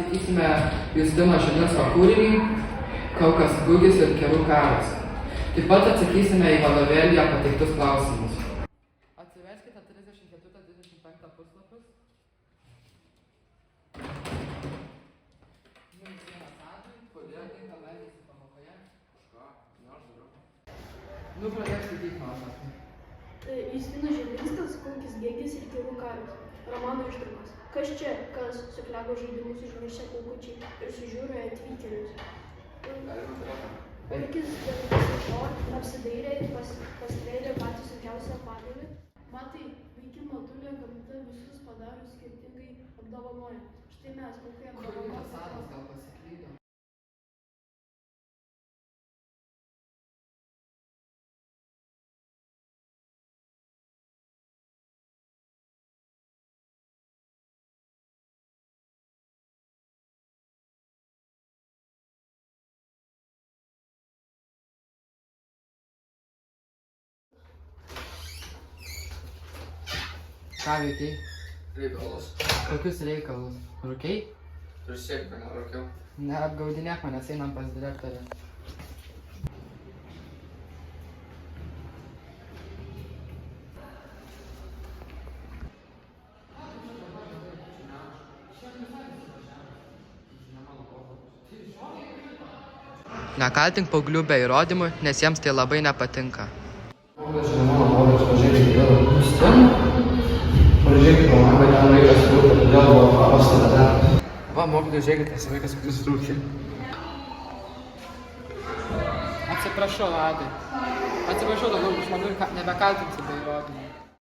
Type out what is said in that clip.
skaitysime Justino Žilinsko kūrinį Kaukas Gugis ir Kerų karas. Taip pat atsakysime į vadovėlyje pateiktus klausimus. Atsiverskite 34-35 puslapius. Jums vienas atvejai, kodėl tinka laimėsi pamokoje? Pradėk skaityti mano. Justinas Žilinskas, Kaukis Gugis ir Kerų karas. Romano ištraukas. Kas čia, kas suklego žaidimus užmiršę kaukučiai ir sužiūrė atvykėlius. Urkis dėl viso to apsidairė ir pastvėrė patį sunkiausią pagalį. Matai, vaikin matulė gamta visus padaro skirtingai apdovanoja. Štai mes kokie apdovanoti. Ką veikiai? Reikalus. Kokius reikalus? Rūkiai? Prieš sėkmę nerūkiau. Neapgaudinėk manęs, einam pas direktorę. Nekaltink paauglių be įrodymų, nes jiems tai labai nepatinka. Va, mokytojai, žiūrėkite, tas vaikas kuris rūkė. Atsiprašau, Adai. Atsiprašau, daugiau žmonių nebekaltinsiu be įrodymų.